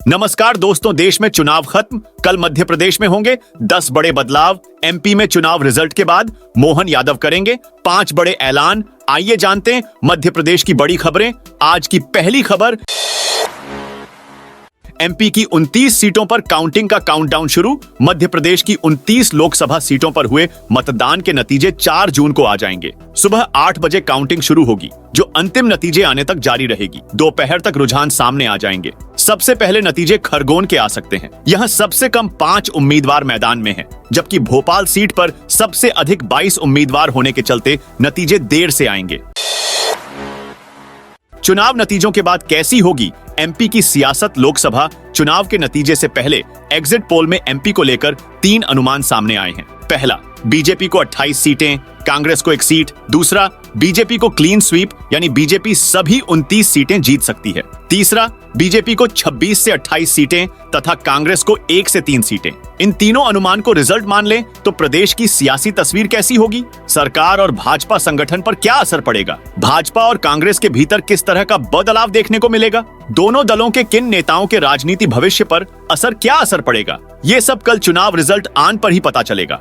नमस्कार दोस्तों, देश में चुनाव खत्म, कल मध्य प्रदेश में होंगे 10 बड़े बदलाव। एमपी में चुनाव रिजल्ट के बाद मोहन यादव करेंगे 5 बड़े ऐलान। आइए जानते हैं मध्य प्रदेश की बड़ी खबरें। आज की पहली खबर, एमपी की 29 सीटों पर काउंटिंग का काउंटडाउन शुरू। मध्य प्रदेश की 29 लोकसभा सीटों पर हुए मतदान के नतीजे 4 जून को आ जाएंगे। सुबह 8 बजे काउंटिंग शुरू होगी, जो अंतिम नतीजे आने तक जारी रहेगी। दोपहर तक रुझान सामने आ जाएंगे। सबसे पहले नतीजे खरगोन के आ सकते हैं। यहां सबसे कम 5 उम्मीदवार मैदान में हैं, जबकि भोपाल सीट पर सबसे अधिक 22 उम्मीदवार होने के चलते नतीजे देर से आएंगे। चुनाव नतीजों के बाद कैसी होगी एमपी की सियासत? लोकसभा चुनाव के नतीजे से पहले एग्जिट पोल में एमपी को लेकर 3 अनुमान सामने आए हैं। पहला, बीजेपी को 28 सीटें, कांग्रेस को 1 सीट। दूसरा, बीजेपी को क्लीन स्वीप यानी बीजेपी सभी 29 सीटें जीत सकती है। तीसरा, बीजेपी को 26 से 28 सीटें तथा कांग्रेस को 1 से 3 सीटें। इन तीनों अनुमान को रिजल्ट मान लें तो प्रदेश की सियासी तस्वीर कैसी होगी? सरकार और भाजपा संगठन पर क्या असर पड़ेगा? भाजपा और कांग्रेस के भीतर किस तरह का बदलाव देखने को मिलेगा? दोनों दलों के किन नेताओं के राजनीति भविष्य पर क्या असर पड़ेगा? ये सब कल चुनाव रिजल्ट आने पर ही पता चलेगा।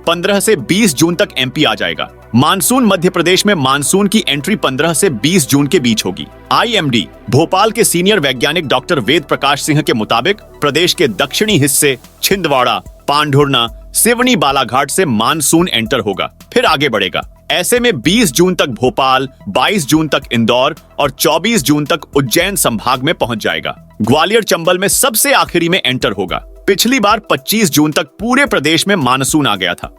15 से 20 जून तक एमपी आ जाएगा। मानसून मध्य प्रदेश में मानसून की एंट्री 15 से 20 जून के बीच होगी। आईएमडी भोपाल के सीनियर वैज्ञानिक डॉक्टर वेद प्रकाश सिंह के मुताबिक प्रदेश के दक्षिणी हिस्से छिंदवाड़ा, पांढुर्ना, सिवनी, बालाघाट से मानसून एंटर होगा, फिर आगे बढ़ेगा। ऐसे में 20 जून तक भोपाल, 22 जून तक इंदौर और 24 जून तक उज्जैन संभाग में पहुंच जाएगा। ग्वालियर चंबल में सबसे आखिरी में एंटर होगा। पिछली बार 25 जून तक पूरे प्रदेश में मानसून आ गया था।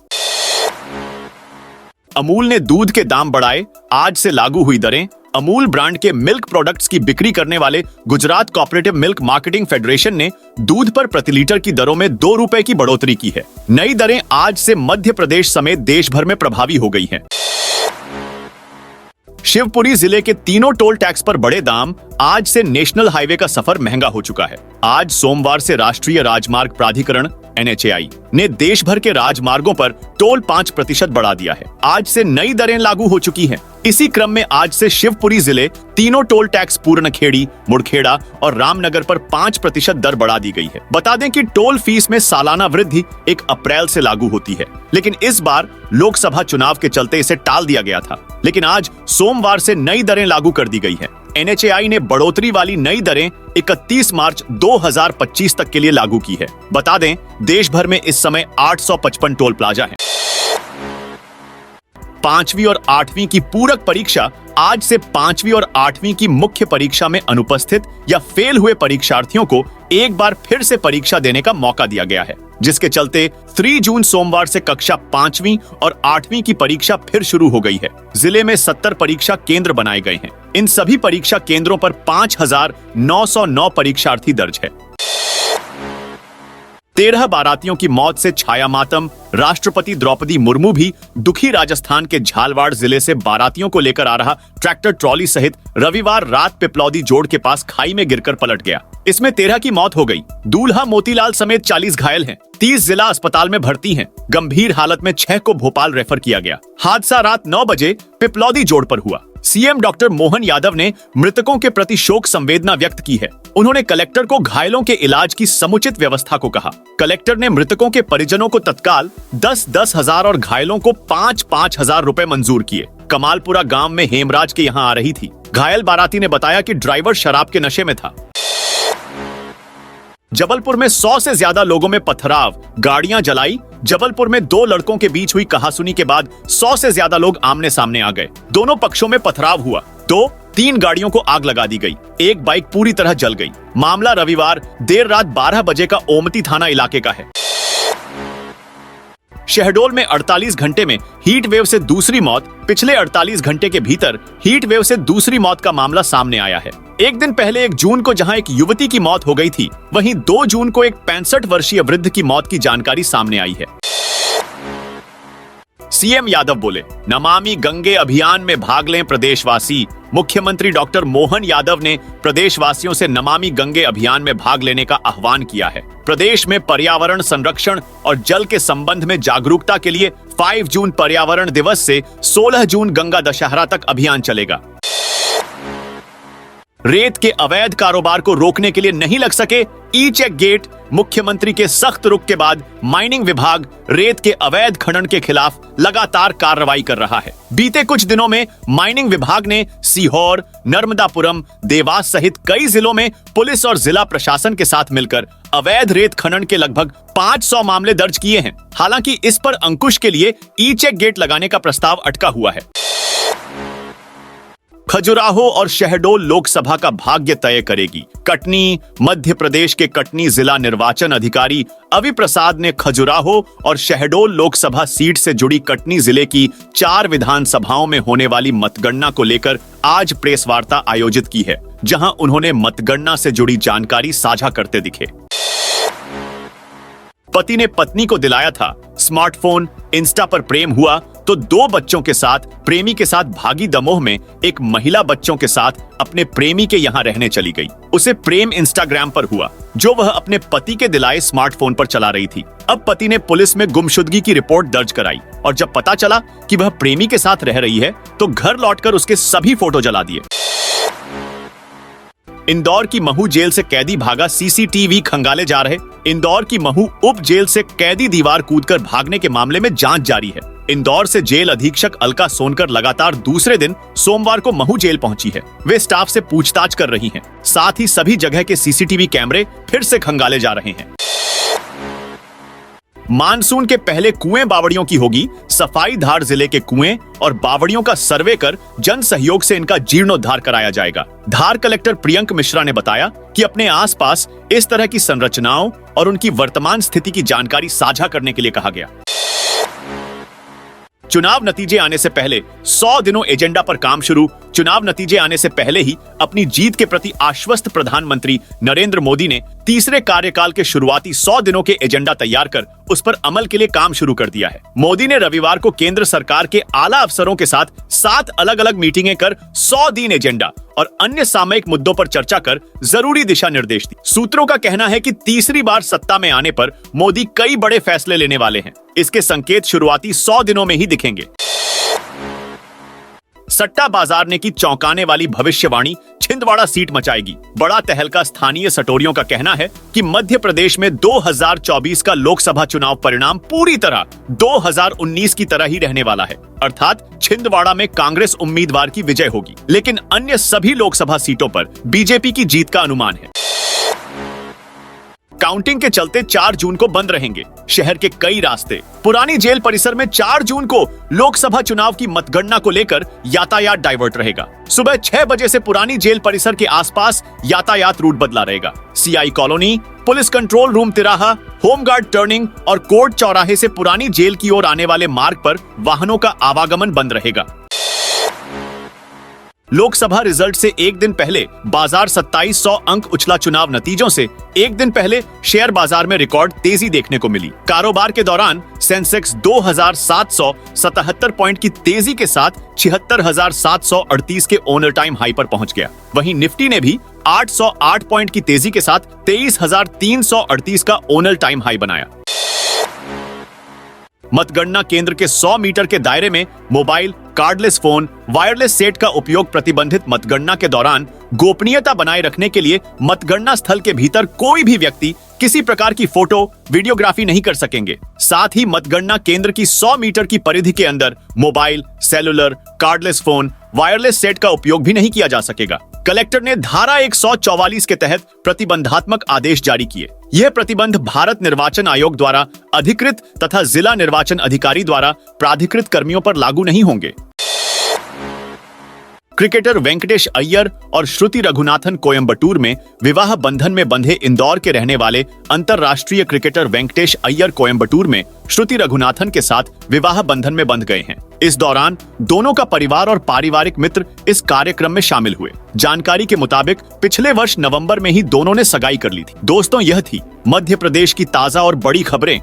अमूल ने दूध के दाम बढ़ाए, आज से लागू हुई दरें। अमूल ब्रांड के मिल्क प्रोडक्ट्स की बिक्री करने वाले Gujarat cooperative milk marketing federation ने दूध पर प्रति लीटर की दरों में 2 रुपए की बढ़ोतरी की है। नई दरें आज से मध्य प्रदेश समेत देश भर में प्रभावी हो गई हैं। शिवपुरी जिले के तीनों टोल टैक्स पर बड़े दाम। आज से नेशनल हाईवे का सफर महंगा हो चुका है। आज सोमवार से राष्ट्रीय राजमार्ग प्राधिकरण NHAI ने देश भर के राजमार्गों पर टोल 5% बढ़ा दिया है। आज से नई दरें लागू हो चुकी हैं। इसी क्रम में आज से शिवपुरी जिले तीनों टोल टैक्स पूर्णखेड़ी, मुड़खेड़ा और रामनगर पर 5% दर बढ़ा दी गई है। बता दें कि टोल फीस में सालाना वृद्धि 1 अप्रैल से लागू होती है, लेकिन इस बार लोकसभा चुनाव के चलते इसे टाल दिया गया था। लेकिन आज सोमवार से नई दरें लागू कर दी गई है। NHAI ने बढ़ोतरी वाली नई दरें 31 मार्च 2025 तक के लिए लागू की है। बता दें, देश भर में इस समय 855 टोल प्लाजा हैं। 5वीं और 8वीं की पूरक परीक्षा। आज से 5वीं और 8वीं की मुख्य परीक्षा में अनुपस्थित या फेल हुए परीक्षार्थियों को एक बार फिर से परीक्षा देने का मौका दिया गया है, जिसके चलते 3 जून सोमवार से कक्षा 5वीं और 8वीं की परीक्षा फिर शुरू हो गई है। जिले में 70 परीक्षा केंद्र बनाए गए हैं। इन सभी परीक्षा केंद्रों पर 5,909 परीक्षार्थी दर्ज है। 13 बारातियों की मौत से छाया मातम। राष्ट्रपति द्रौपदी मुर्मू भी दुखी। राजस्थान के झालवाड़ जिले से बारातियों को लेकर आ रहा ट्रैक्टर ट्रॉली सहित रविवार रात पिपलौदी जोड़ के पास खाई में गिरकर पलट गया। इसमें 13 की मौत हो गई। दूल्हा मोतीलाल समेत 40 घायल हैं। 30 जिला अस्पताल में भर्ती हैं। गंभीर हालत में 6 को भोपाल रेफर किया गया। हादसा रात 9 बजे पिपलौदी जोड़ पर हुआ। सीएम डॉक्टर मोहन यादव ने मृतकों के प्रति शोक संवेदना व्यक्त की है। उन्होंने कलेक्टर को घायलों के इलाज की समुचित व्यवस्था को कहा। कलेक्टर ने मृतकों के परिजनों को तत्काल 10-10 हजार और घायलों को 5-5 हजार रुपए मंजूर किए। कमालपुरा गांव में हेमराज के यहां आ रही थी। घायल बाराती ने बताया कि ड्राइवर शराब के नशे में था। जबलपुर में 100 से ज्यादा लोगों में पथराव, गाड़ियां जलाई। जबलपुर में 2 लड़कों के बीच हुई कहासुनी के बाद 100 से ज्यादा लोग आमने सामने आ गए। दोनों पक्षों में पथराव हुआ। 3 गाड़ियों को आग लगा दी गई। एक बाइक पूरी तरह जल गई। मामला रविवार देर रात 12 बजे का ओमती थाना इलाके का है। शहडोल में 48 घंटे में हीट वेव से दूसरी मौत। पिछले 48 घंटे के भीतर हीट वेव से दूसरी मौत का मामला सामने आया है। एक दिन पहले 1 जून को जहां एक युवती की मौत हो गई थी, वहीं 2 जून को एक 65 वर्षीय वृद्ध की मौत की जानकारी सामने आई है। सीएम यादव बोले, नमामि गंगे अभियान में भाग लें प्रदेशवासी। मुख्यमंत्री डॉक्टर मोहन यादव ने प्रदेशवासियों से नमामि गंगे अभियान में भाग लेने का आह्वान किया है। प्रदेश में पर्यावरण संरक्षण और जल के संबंध में जागरूकता के लिए 5 जून पर्यावरण दिवस से 16 जून गंगा दशहरा तक अभियान चलेगा। रेत के अवैध कारोबार को रोकने के लिए नहीं लग सके ई चेक गेट। मुख्यमंत्री के सख्त रुख के बाद माइनिंग विभाग रेत के अवैध खनन के खिलाफ लगातार कार्रवाई कर रहा है। बीते कुछ दिनों में माइनिंग विभाग ने सीहोर, नर्मदापुरम, देवास सहित कई जिलों में पुलिस और जिला प्रशासन के साथ मिलकर अवैध रेत खनन के लगभग 500 मामले दर्ज किए हैं। हालांकि इस पर अंकुश के लिए ई चेक गेट लगाने का प्रस्ताव अटका हुआ है। खजुराहो और शहडोल लोकसभा का भाग्य तय करेगी। कटनी। मध्य प्रदेश के कटनी जिला निर्वाचन अधिकारी अवि प्रसाद ने खजुराहो और शहडोल लोकसभा सीट से जुड़ी कटनी जिले की 4 विधानसभाओं में होने वाली मतगणना को लेकर आज प्रेस वार्ता आयोजित की है, जहां उन्होंने मतगणना से जुड़ी जानकारी साझा करते दिखे। पति ने पत्नी को दिलाया था स्मार्टफोन, इंस्टा पर प्रेम हुआ तो 2 बच्चों के साथ प्रेमी के साथ भागी दमोह में एक महिला बच्चों के साथ अपने प्रेमी के यहां रहने चली गई। उसे प्रेम इंस्टाग्राम पर हुआ जो वह अपने पति के दिलाए स्मार्टफोन पर चला रही थी। अब पति ने पुलिस में गुमशुदगी की रिपोर्ट दर्ज कराई और जब पता चला कि वह प्रेमी के साथ रह रही है तो घर लौटकर उसके सभी फोटो जला दिए। इंदौर की महू जेल से कैदी भागा सीसीटीवी खंगाले जा रहे। इंदौर की महू उप जेल से कैदी दीवार कूदकर भागने के मामले में जांच जारी है। इंदौर से जेल अधीक्षक अलका सोनकर लगातार दूसरे दिन सोमवार को महू जेल पहुंची है। वे स्टाफ से पूछताछ कर रही हैं। साथ ही सभी जगह के सीसीटीवी कैमरे फिर से खंगाले जा रहे हैं। मानसून के पहले कुएं बावड़ियों की होगी सफाई। धार जिले के कुएं और बावड़ियों का सर्वे कर जन सहयोग से इनका जीर्णोद्धार कराया जाएगा। धार कलेक्टर प्रियंक मिश्रा ने बताया कि अपने आसपास इस तरह की संरचनाओं और उनकी वर्तमान स्थिति की जानकारी साझा करने के लिए कहा गया। चुनाव नतीजे आने से पहले 100 दिनों एजेंडा पर काम शुरू। चुनाव नतीजे आने से पहले ही अपनी जीत के प्रति आश्वस्त प्रधानमंत्री नरेंद्र मोदी ने तीसरे कार्यकाल के शुरुआती 100 दिनों के एजेंडा तैयार कर उस पर अमल के लिए काम शुरू कर दिया है। मोदी ने रविवार को केंद्र सरकार के आला अफसरों के साथ 7 अलग अलग मीटिंगें कर 100 दिन एजेंडा और अन्य सामयिक मुद्दों पर चर्चा कर जरूरी दिशा निर्देश दी। सूत्रों का कहना है कि तीसरी बार सत्ता में आने पर मोदी कई बड़े फैसले लेने वाले हैं। इसके संकेत शुरुआती 100 दिनों में ही दिखेंगे। सट्टा बाजार ने की चौंकाने वाली भविष्यवाणी, छिंदवाड़ा सीट मचाएगी। बड़ा तहलका। स्थानीय सटोरियों का कहना है कि मध्य प्रदेश में 2024 का लोकसभा चुनाव परिणाम पूरी तरह 2019 की तरह ही रहने वाला है, अर्थात छिंदवाड़ा में कांग्रेस उम्मीदवार की विजय होगी, लेकिन अन्य सभी लोकसभा सीटों पर बीजेपी की जीत का अनुमान है। काउंटिंग के चलते 4 जून को बंद रहेंगे शहर के कई रास्ते। पुरानी जेल परिसर में 4 जून को लोकसभा चुनाव की मतगणना को लेकर यातायात डाइवर्ट रहेगा। सुबह 6 बजे से पुरानी जेल परिसर के आसपास यातायात रूट बदला रहेगा। CI colony, police control room तिराहा, होमगार्ड टर्निंग और कोर्ट चौराहे से पुरानी जेल की ओर आने वाले मार्ग पर वाहनों का आवागमन बंद रहेगा। लोकसभा रिजल्ट से एक दिन पहले बाजार 2700 अंक उछला। चुनाव नतीजों से एक दिन पहले शेयर बाजार में रिकॉर्ड तेजी देखने को मिली। कारोबार के दौरान सेंसेक्स 2777 पॉइंट की तेजी के साथ 76,738 के ओनर टाइम हाई पर पहुंच गया। वहीं निफ्टी ने भी 808 पॉइंट की तेजी के साथ 23,338 का ओनर टाइम हाई बनाया। मतगणना केंद्र के 100 मीटर के दायरे में mobile, cardless phone, wireless set का उपयोग प्रतिबंधित। मतगणना के दौरान गोपनीयता बनाए रखने के लिए मतगणना स्थल के भीतर कोई भी व्यक्ति किसी प्रकार की फोटो, वीडियोग्राफी नहीं कर सकेंगे। साथ ही मतगणना केंद्र की 100 मीटर की परिधि के अंदर mobile, cellular, cardless phone, wireless set का उपयोग भी नहीं किया जा सकेगा। कलेक्टर ने धारा 144 के तहत प्रतिबंधात्मक आदेश जारी किए। यह प्रतिबंध भारत निर्वाचन आयोग द्वारा अधिकृत तथा जिला निर्वाचन अधिकारी द्वारा प्राधिकृत कर्मियों पर लागू नहीं होंगे। क्रिकेटर वेंकटेश अय्यर और श्रुति रघुनाथन कोयंबटूर में विवाह बंधन में बंधे इंदौर के रहने वाले अंतरराष्ट्रीय क्रिकेटर वेंकटेश अय्यर कोयंबटूर में श्रुति रघुनाथन के साथ विवाह बंधन में बंध गए हैं। इस दौरान दोनों का परिवार और पारिवारिक मित्र इस कार्यक्रम में शामिल हुए। जानकारी के मुताबिक पिछले वर्ष नवंबर में ही दोनों ने सगाई कर ली थी। दोस्तों, यह थी मध्य प्रदेश की ताजा और बड़ी खबरें।